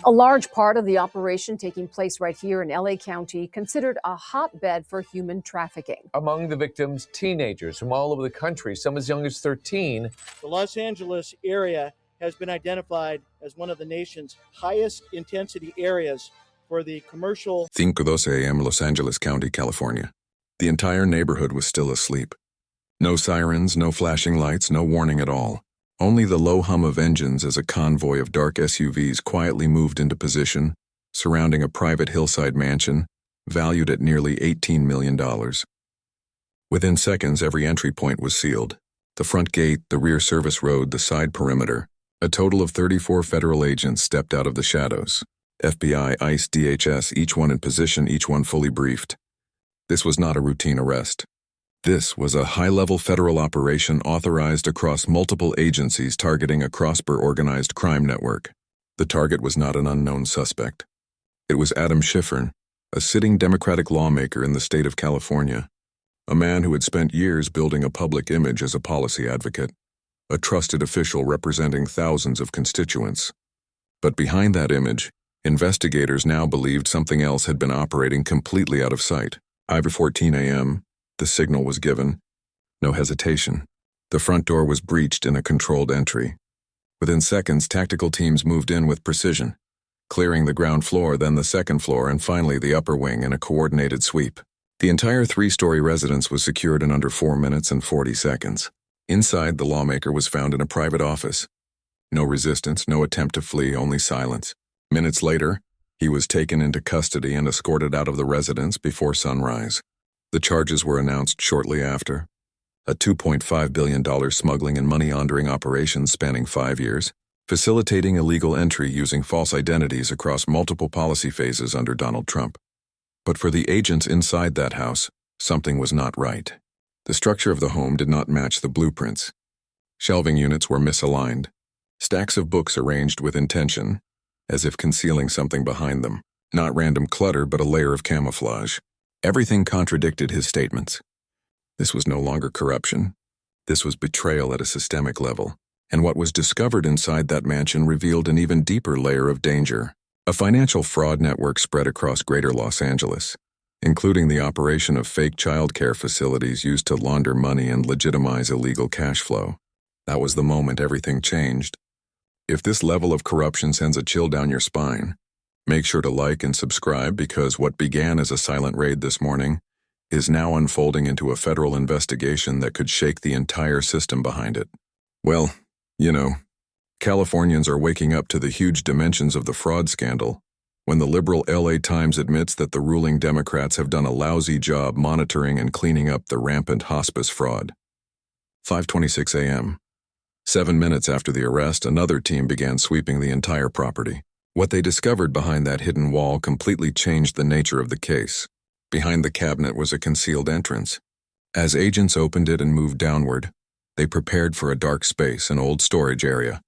A large part of the operation taking place right here in LA County, considered a hotbed for human trafficking. Among the victims, teenagers from all over the country, some as young as 13. The Los Angeles area has been identified as one of the nation's highest intensity areas for the commercial. 5:12 a.m. Los Angeles County, California. The entire neighborhood was still asleep. No sirens, no flashing lights, no warning at all. Only the low hum of engines as a convoy of dark SUVs quietly moved into position, surrounding a private hillside mansion, valued at nearly $18 million. Within seconds, every entry point was sealed. The front gate, the rear service road, the side perimeter. A total of 34 federal agents stepped out of the shadows. FBI, ICE, DHS, each one in position, each one fully briefed. This was not a routine arrest. This was a high-level federal operation authorized across multiple agencies targeting a cross-border organized crime network. The target was not an unknown suspect. It was Adam Schiffern, a sitting Democratic lawmaker in the state of California, a man who had spent years building a public image as a policy advocate, a trusted official representing thousands of constituents. But behind that image, investigators now believed something else had been operating completely out of sight. 5:14 a.m., the signal was given. No hesitation. The front door was breached in a controlled entry. Within seconds, tactical teams moved in with precision, clearing the ground floor, then the second floor, and finally the upper wing in a coordinated sweep. The entire 3-story residence was secured in under 4 minutes and 40 seconds. Inside, the lawmaker was found in a private office. No resistance, no attempt to flee, only silence. Minutes later, he was taken into custody and escorted out of the residence before sunrise. The charges were announced shortly after. A $2.5 billion smuggling and money laundering operation spanning 5 years, facilitating illegal entry using false identities across multiple policy phases under Donald Trump. But for the agents inside that house, something was not right. The structure of the home did not match the blueprints. Shelving units were misaligned. Stacks of books arranged with intention, as if concealing something behind them. Not random clutter, but a layer of camouflage. Everything contradicted his statements. This was no longer corruption. This was betrayal at a systemic level. And what was discovered inside that mansion revealed an even deeper layer of danger. A financial fraud network spread across greater Los Angeles, including the operation of fake childcare facilities used to launder money and legitimize illegal cash flow. That was the moment everything changed. If this level of corruption sends a chill down your spine, make sure to like and subscribe, because what began as a silent raid this morning is now unfolding into a federal investigation that could shake the entire system behind it. Well, Californians are waking up to the huge dimensions of the fraud scandal when the liberal LA Times admits that the ruling Democrats have done a lousy job monitoring and cleaning up the rampant hospice fraud. 5:26 a.m. 7 minutes after the arrest, another team began sweeping the entire property. What they discovered behind that hidden wall completely changed the nature of the case. Behind the cabinet was a concealed entrance. As agents opened it and moved downward, they prepared for a dark space, an old storage area,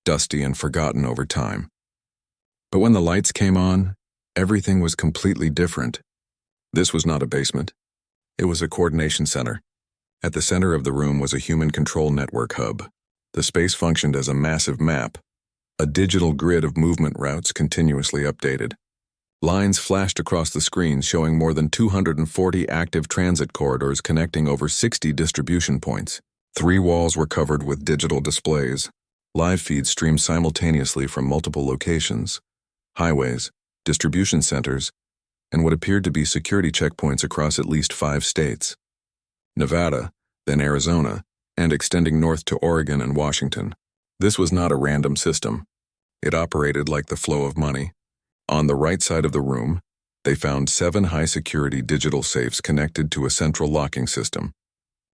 dusty and forgotten over time. But when the lights came on, everything was completely different. This was not a basement. It was a coordination center. At the center of the room was a human control network hub. The space functioned as a massive map, a digital grid of movement routes continuously updated. Lines flashed across the screens showing more than 240 active transit corridors connecting over 60 distribution points. 3 walls were covered with digital displays. Live feeds streamed simultaneously from multiple locations, highways, distribution centers, and what appeared to be security checkpoints across at least 5 states. Nevada, then Arizona, and extending north to Oregon and Washington. This was not a random system. It operated like the flow of money. On the right side of the room, they found 7 high-security digital safes connected to a central locking system.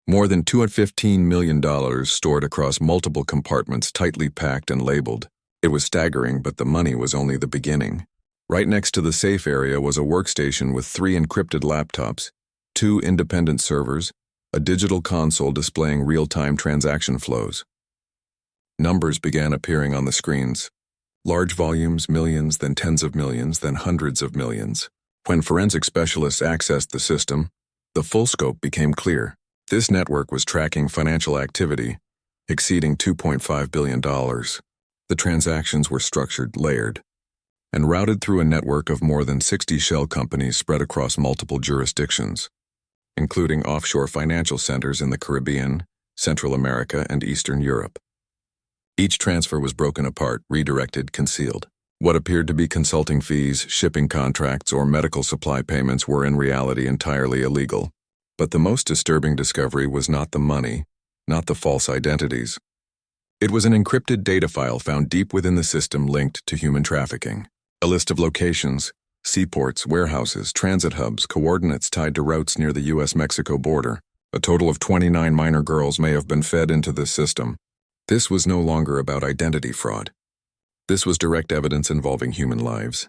More than $215 million stored across multiple compartments, tightly packed and labeled. It was staggering, but the money was only the beginning. Right next to the safe area was a workstation with 3 encrypted laptops, 2 independent servers, a digital console displaying real-time transaction flows. Numbers began appearing on the screens. Large volumes, millions, then tens of millions, then hundreds of millions. When forensic specialists accessed the system, the full scope became clear. This network was tracking financial activity exceeding $2.5 billion. The transactions were structured, layered. and routed through a network of more than 60 shell companies spread across multiple jurisdictions, including offshore financial centers in the Caribbean, Central America, and Eastern Europe. Each transfer was broken apart, redirected, concealed. What appeared to be consulting fees, shipping contracts, or medical supply payments were in reality entirely illegal. But the most disturbing discovery was not the money, not the false identities. It was an encrypted data file found deep within the system linked to human trafficking. A list of locations, seaports, warehouses, transit hubs, coordinates tied to routes near the U.S.-Mexico border. A total of 29 minor girls may have been fed into this system. This was no longer about identity fraud. This was direct evidence involving human lives.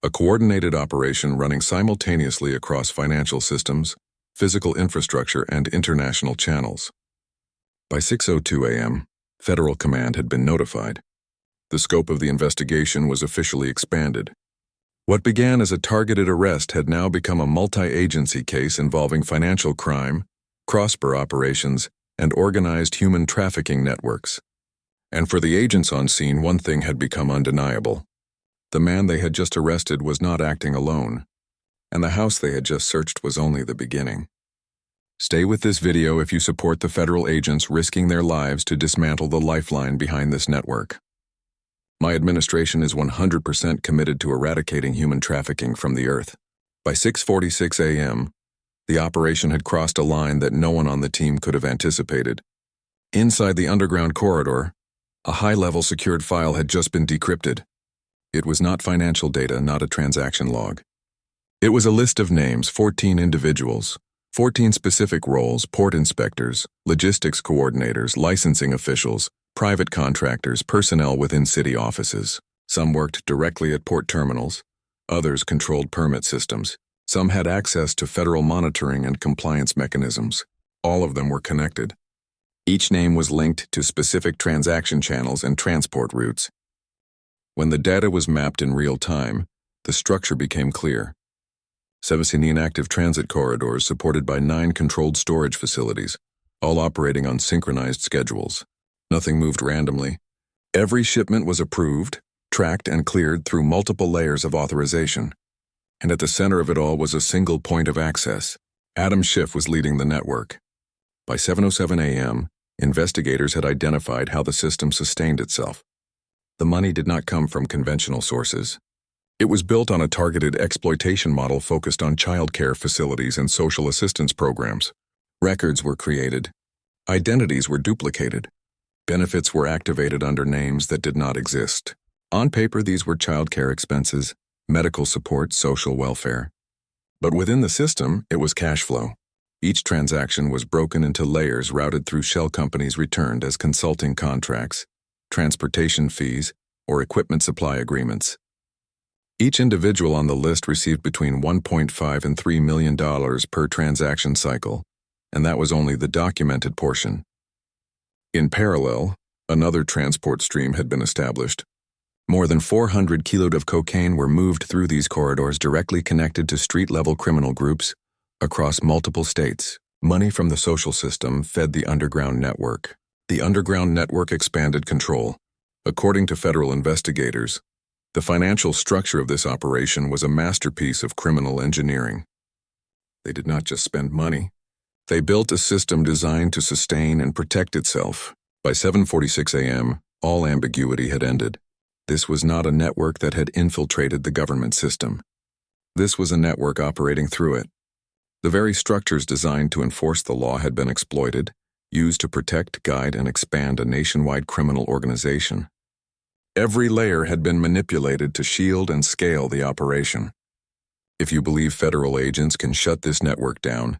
A coordinated operation running simultaneously across financial systems, physical infrastructure, and international channels. By 6:02 a.m., Federal Command had been notified. The scope of the investigation was officially expanded. What began as a targeted arrest had now become a multi-agency case involving financial crime, cross-border operations, and organized human trafficking networks. And for the agents on scene, one thing had become undeniable. The man they had just arrested was not acting alone, and the house they had just searched was only the beginning. Stay with this video if you support the federal agents risking their lives to dismantle the lifeline behind this network. My administration is 100% committed to eradicating human trafficking from the earth. By 6:46 a.m., the operation had crossed a line that no one on the team could have anticipated. Inside the underground corridor, a high-level secured file had just been decrypted. It was not financial data, not a transaction log. It was a list of names, 14 individuals, 14 specific roles: port inspectors, logistics coordinators, licensing officials, private contractors, personnel within city offices. Some worked directly at port terminals, others controlled permit systems. Some had access to federal monitoring and compliance mechanisms. All of them were connected. Each name was linked to specific transaction channels and transport routes. When the data was mapped in real time, the structure became clear. 17 active transit corridors supported by 9 controlled storage facilities, all operating on synchronized schedules. Nothing moved randomly. Every shipment was approved, tracked, and cleared through multiple layers of authorization. And at the center of it all was a single point of access. Adam Schiff was leading the network. By 7:07 a.m., investigators had identified how the system sustained itself. The money did not come from conventional sources. It was built on a targeted exploitation model focused on child care facilities and social assistance programs. Records were created. Identities were duplicated. Benefits were activated under names that did not exist. On paper, these were child care expenses, medical support, social welfare. But within the system, it was cash flow. Each transaction was broken into layers routed through shell companies returned as consulting contracts, transportation fees, or equipment supply agreements. Each individual on the list received between $1.5 and $3 million per transaction cycle, and that was only the documented portion. In parallel, another transport stream had been established. More than 400 kilos of cocaine were moved through these corridors directly connected to street-level criminal groups across multiple states. Money from the social system fed the underground network. The underground network expanded control. According to federal investigators, the financial structure of this operation was a masterpiece of criminal engineering. They did not just spend money. They built a system designed to sustain and protect itself. By 7:46 a.m., all ambiguity had ended. This was not a network that had infiltrated the government system. This was a network operating through it. The very structures designed to enforce the law had been exploited, used to protect, guide, and expand a nationwide criminal organization. Every layer had been manipulated to shield and scale the operation. If you believe federal agents can shut this network down,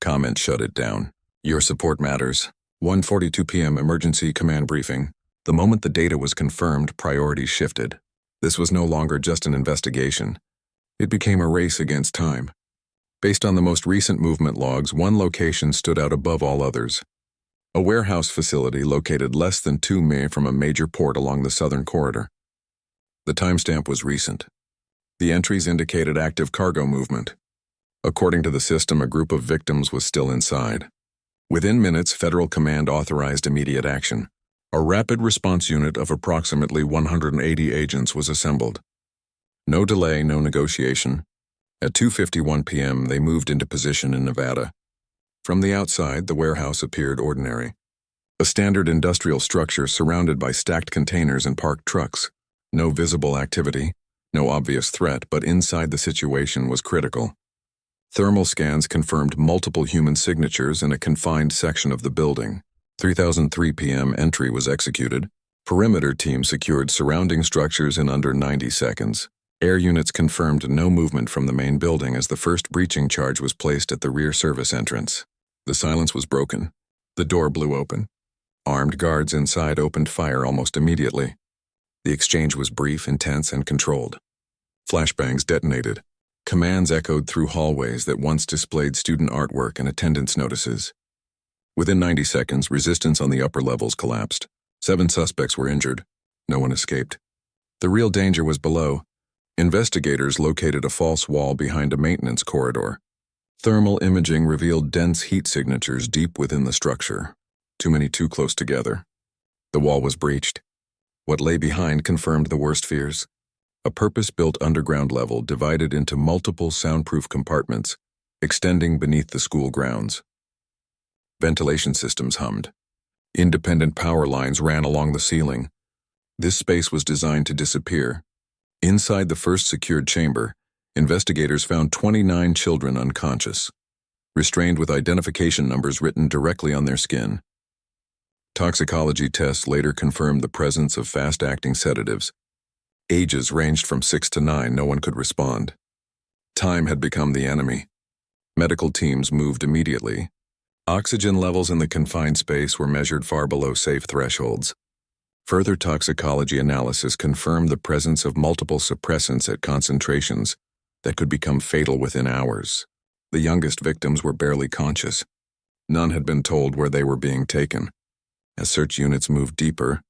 comment "shut it down." Your support matters. 1:42 p.m. emergency command briefing. The moment the data was confirmed, priorities shifted. This was no longer just an investigation. It became a race against time. Based on the most recent movement logs, one location stood out above all others. A warehouse facility located less than 2 miles from a major port along the southern corridor. The timestamp was recent. The entries indicated active cargo movement. According to the system, a group of victims was still inside. Within minutes, Federal Command authorized immediate action. A rapid response unit of approximately 180 agents was assembled. No delay, no negotiation. At 2:51 p.m., they moved into position in Nevada. From the outside, the warehouse appeared ordinary. A standard industrial structure surrounded by stacked containers and parked trucks. No visible activity, no obvious threat, but inside the situation was critical. Thermal scans confirmed multiple human signatures in a confined section of the building. 3:03 p.m. entry was executed. Perimeter team secured surrounding structures in under 90 seconds. Air units confirmed no movement from the main building as the first breaching charge was placed at the rear service entrance. The silence was broken. The door blew open. Armed guards inside opened fire almost immediately. The exchange was brief, intense, and controlled. Flashbangs detonated. Commands echoed through hallways that once displayed student artwork and attendance notices. Within 90 seconds, resistance on the upper levels collapsed. 7 suspects were injured. No one escaped. The real danger was below. Investigators located a false wall behind a maintenance corridor. Thermal imaging revealed dense heat signatures deep within the structure. Too many too close together. The wall was breached. What lay behind confirmed the worst fears. A purpose-built underground level divided into multiple soundproof compartments, extending beneath the school grounds. Ventilation systems hummed. Independent power lines ran along the ceiling. This space was designed to disappear. Inside the first secured chamber, investigators found 29 children unconscious, restrained with identification numbers written directly on their skin. Toxicology tests later confirmed the presence of fast-acting sedatives. Ages ranged from 6 to 9, no one could respond. Time had become the enemy. Medical teams moved immediately. Oxygen levels in the confined space were measured far below safe thresholds. Further toxicology analysis confirmed the presence of multiple suppressants at concentrations that could become fatal within hours. The youngest victims were barely conscious. None had been told where they were being taken. As search units moved deeper,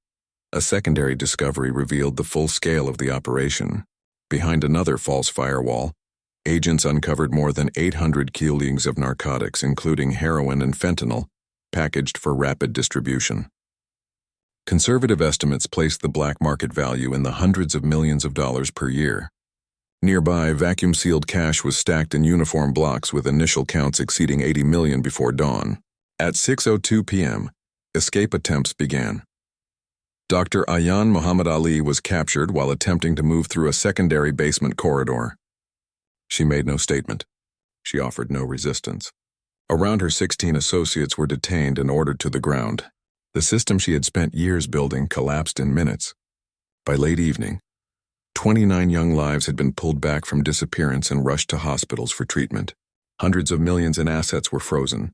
a secondary discovery revealed the full scale of the operation. Behind another false firewall, agents uncovered more than 800 kilograms of narcotics, including heroin and fentanyl, packaged for rapid distribution. Conservative estimates placed the black market value in the hundreds of millions of dollars per year. Nearby, vacuum-sealed cash was stacked in uniform blocks with initial counts exceeding 80 million before dawn. At 6:02 p.m., escape attempts began. Dr. Ayaan Muhammad Ali was captured while attempting to move through a secondary basement corridor. She made no statement. She offered no resistance. Around her 16 associates were detained and ordered to the ground. The system she had spent years building collapsed in minutes. By late evening, 29 young lives had been pulled back from disappearance and rushed to hospitals for treatment. Hundreds of millions in assets were frozen.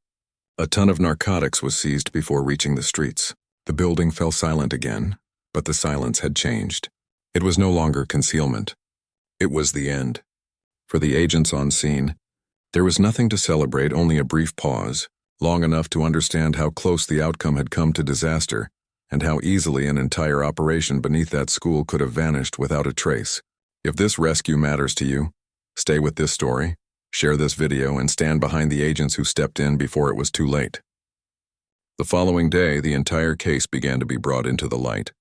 A ton of narcotics was seized before reaching the streets. The building fell silent again, but the silence had changed. It was no longer concealment. It was the end. For the agents on scene, there was nothing to celebrate, only a brief pause, long enough to understand how close the outcome had come to disaster, and how easily an entire operation beneath that school could have vanished without a trace. If this rescue matters to you, stay with this story, share this video, and stand behind the agents who stepped in before it was too late. The following day, the entire case began to be brought into the light.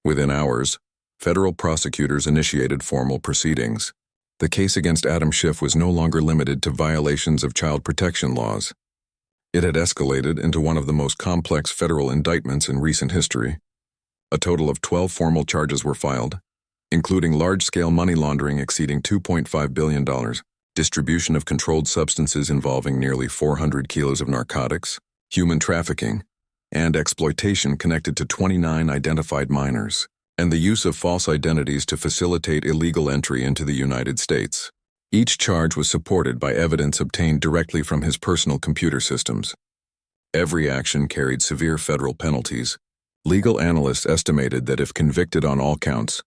Within hours, federal prosecutors initiated formal proceedings. The case against Adam Schiff was no longer limited to violations of child protection laws. It had escalated into one of the most complex federal indictments in recent history. A total of 12 formal charges were filed, including large-scale money laundering exceeding $2.5 billion, distribution of controlled substances involving nearly 400 kilos of narcotics, human trafficking, and exploitation connected to 29 identified minors, and the use of false identities to facilitate illegal entry into the United States. Each charge was supported by evidence obtained directly from his personal computer systems. Every action carried severe federal penalties. Legal analysts estimated that if convicted on all counts,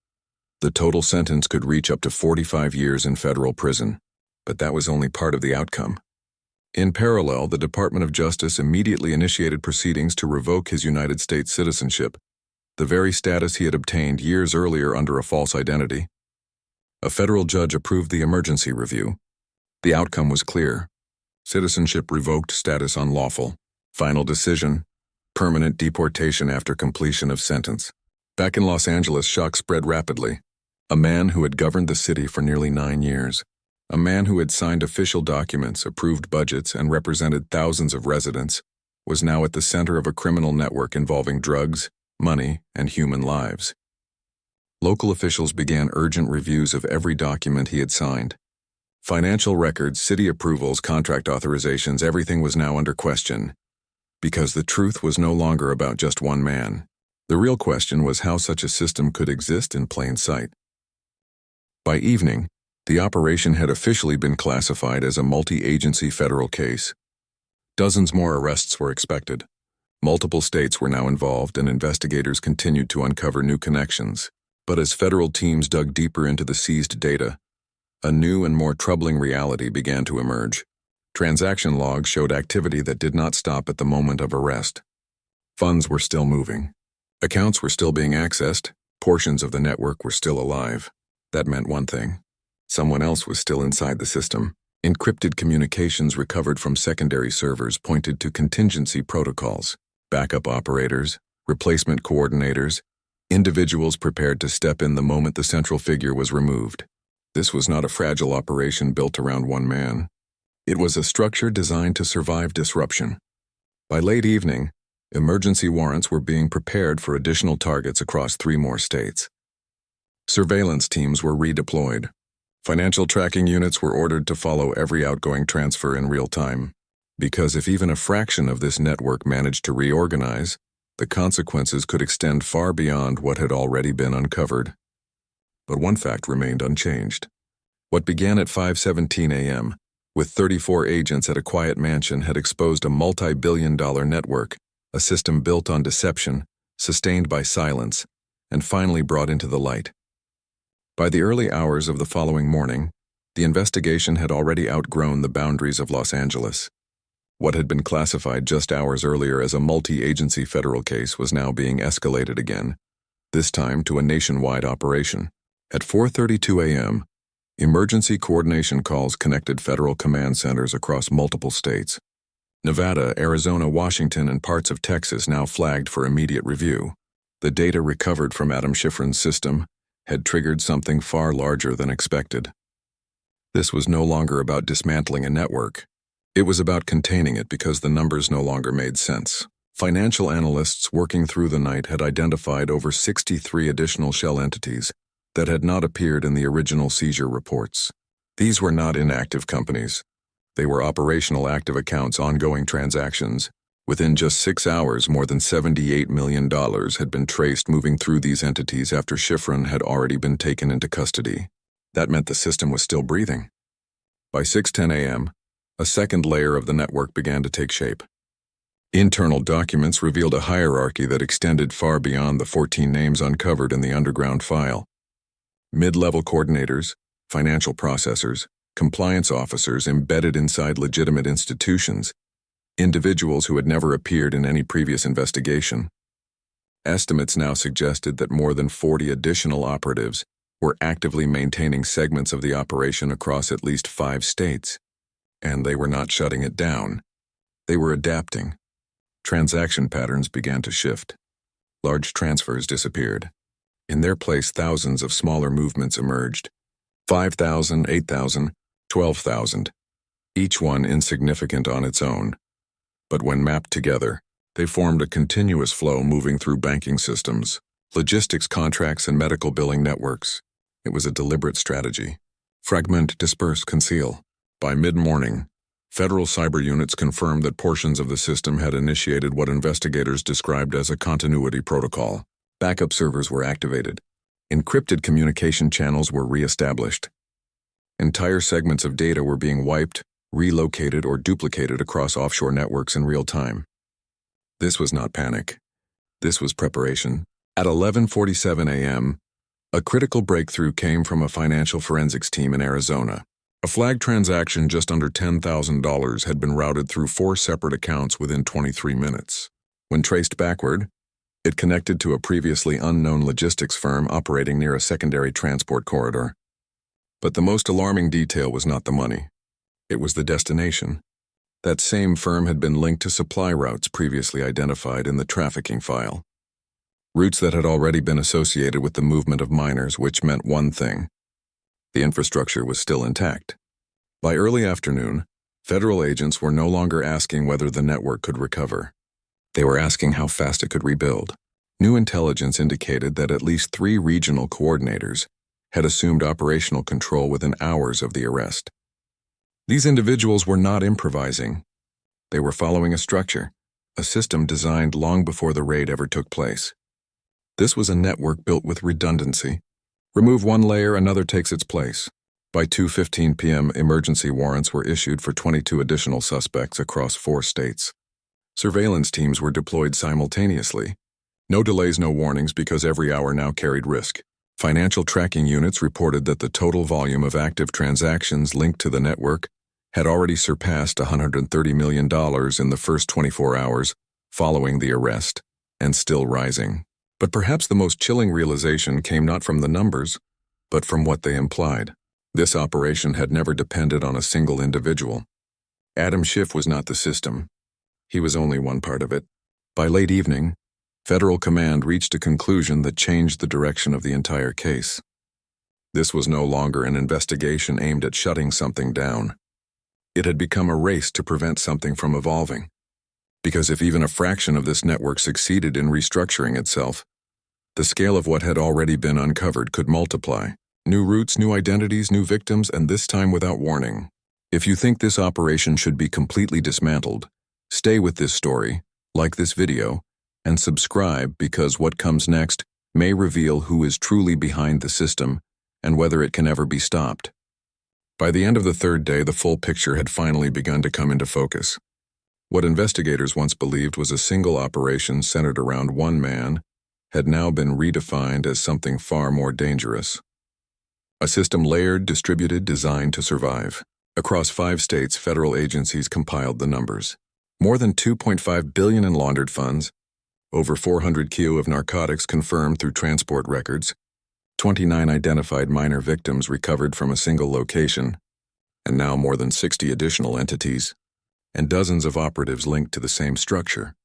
the total sentence could reach up to 45 years in federal prison. But that was only part of the outcome. In parallel, the Department of Justice immediately initiated proceedings to revoke his United States citizenship, the very status he had obtained years earlier under a false identity. A federal judge approved the emergency review. The outcome was clear. Citizenship revoked, status unlawful. Final decision: permanent deportation after completion of sentence. Back in Los Angeles, shock spread rapidly. A man who had governed the city for nearly 9 years. A man who had signed official documents, approved budgets, and represented thousands of residents, was now at the center of a criminal network involving drugs, money, and human lives. Local officials began urgent reviews of every document he had signed. Financial records, city approvals, contract authorizations, everything was now under question. Because the truth was no longer about just one man. The real question was how such a system could exist in plain sight. By evening, the operation had officially been classified as a multi-agency federal case. Dozens more arrests were expected. Multiple states were now involved, and investigators continued to uncover new connections. But as federal teams dug deeper into the seized data, a new and more troubling reality began to emerge. Transaction logs showed activity that did not stop at the moment of arrest. Funds were still moving. Accounts were still being accessed. Portions of the network were still alive. That meant one thing. Someone else was still inside the system. Encrypted communications recovered from secondary servers pointed to contingency protocols, backup operators, replacement coordinators, individuals prepared to step in the moment the central figure was removed. This was not a fragile operation built around one man. It was a structure designed to survive disruption. By late evening, emergency warrants were being prepared for additional targets across 3 more states. Surveillance teams were redeployed. Financial tracking units were ordered to follow every outgoing transfer in real time. Because if even a fraction of this network managed to reorganize, the consequences could extend far beyond what had already been uncovered. But one fact remained unchanged. What began at 5:17 a.m., with 34 agents at a quiet mansion, had exposed a multi-billion-dollar network, a system built on deception, sustained by silence, and finally brought into the light. By the early hours of the following morning, the investigation had already outgrown the boundaries of Los Angeles. What had been classified just hours earlier as a multi-agency federal case was now being escalated again, this time to a nationwide operation. At 4:32 a.m., emergency coordination calls connected federal command centers across multiple states. Nevada, Arizona, Washington, and parts of Texas now flagged for immediate review. The data recovered from Adam Schifrin's system had triggered something far larger than expected. This was no longer about dismantling a network. It was about containing it because the numbers no longer made sense. Financial analysts working through the night had identified over 63 additional shell entities that had not appeared in the original seizure reports. These were not inactive companies. They were operational active accounts, ongoing transactions. Within just 6 hours, more than $78 million had been traced moving through these entities after Schifrin had already been taken into custody. That meant the system was still breathing. By 6:10 a.m., a second layer of the network began to take shape. Internal documents revealed a hierarchy that extended far beyond the 14 names uncovered in the underground file. Mid-level coordinators, financial processors, compliance officers embedded inside legitimate institutions, individuals who had never appeared in any previous investigation. Estimates now suggested that more than 40 additional operatives were actively maintaining segments of the operation across at least 5 states. And they were not shutting it down. They were adapting. Transaction patterns began to shift. Large transfers disappeared. In their place, thousands of smaller movements emerged. 5,000, 8,000, 12,000. Each one insignificant on its own. But when mapped together, they formed a continuous flow moving through banking systems, logistics contracts, and medical billing networks. It was a deliberate strategy. Fragment, disperse, conceal. By mid-morning, federal cyber units confirmed that portions of the system had initiated what investigators described as a continuity protocol. Backup servers were activated. Encrypted communication channels were re-established. Entire segments of data were being wiped, relocated, or duplicated across offshore networks in real time. This was not panic. This was preparation. At 11:47 a.m., a critical breakthrough came from a financial forensics team in Arizona. A flagged transaction just under $10,000 had been routed through 4 separate accounts within 23 minutes. When traced backward, it connected to a previously unknown logistics firm operating near a secondary transport corridor. But the most alarming detail was not the money. It was the destination. That same firm had been linked to supply routes previously identified in the trafficking file. routes that had already been associated with the movement of miners, which meant one thing: the infrastructure was still intact. By early afternoon, federal agents were no longer asking whether the network could recover. They were asking how fast it could rebuild. New intelligence indicated that at least 3 regional coordinators had assumed operational control within hours of the arrest. These individuals were not improvising. They were following a structure, a system designed long before the raid ever took place. This was a network built with redundancy. Remove one layer, another takes its place. By 2:15 p.m., emergency warrants were issued for 22 additional suspects across 4 states. Surveillance teams were deployed simultaneously. No delays, no warnings, because every hour now carried risk. Financial tracking units reported that the total volume of active transactions linked to the network had already surpassed $130 million in the first 24 hours following the arrest, and still rising. But perhaps the most chilling realization came not from the numbers, but from what they implied. This operation had never depended on a single individual. Adam Schiff was not the system. He was only one part of it. By late evening, Federal Command reached a conclusion that changed the direction of the entire case. This was no longer an investigation aimed at shutting something down. It had become a race to prevent something from evolving. Because if even a fraction of this network succeeded in restructuring itself, the scale of what had already been uncovered could multiply. New routes, new identities, new victims, and this time without warning. If you think this operation should be completely dismantled, stay with this story, like this video, and subscribe, because what comes next may reveal who is truly behind the system and whether it can ever be stopped. By the end of the 3rd day, the full picture had finally begun to come into focus. What investigators once believed was a single operation centered around one man had now been redefined as something far more dangerous. A system layered, distributed, designed to survive. Across 5 states, federal agencies compiled the numbers. More than $2.5 billion in laundered funds, over 400 kg of narcotics confirmed through transport records, 29 identified minor victims recovered from a single location, and now more than 60 additional entities, and dozens of operatives linked to the same structure.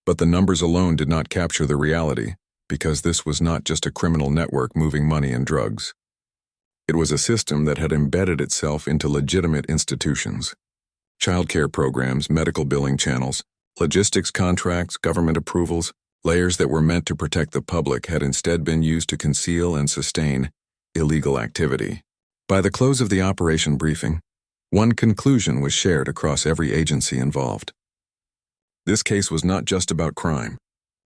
But the numbers alone did not capture the reality, because this was not just a criminal network moving money and drugs. It was a system that had embedded itself into legitimate institutions. Childcare programs, medical billing channels, logistics contracts, government approvals, layers that were meant to protect the public had instead been used to conceal and sustain illegal activity. By the close of the operation briefing, one conclusion was shared across every agency involved. This case was not just about crime.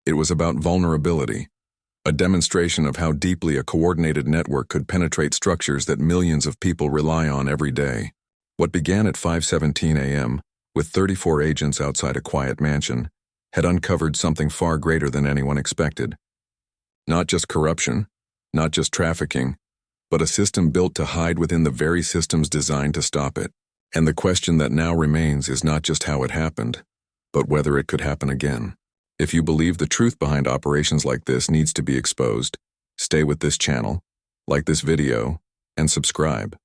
It was about vulnerability, a demonstration of how deeply a coordinated network could penetrate structures that millions of people rely on every day. What began at 5:17 a.m., with 34 agents outside a quiet mansion, had uncovered something far greater than anyone expected. Not just corruption, not just trafficking, but a system built to hide within the very systems designed to stop it. And the question that now remains is not just how it happened, but whether it could happen again. If you believe the truth behind operations like this needs to be exposed, stay with this channel, like this video, and subscribe.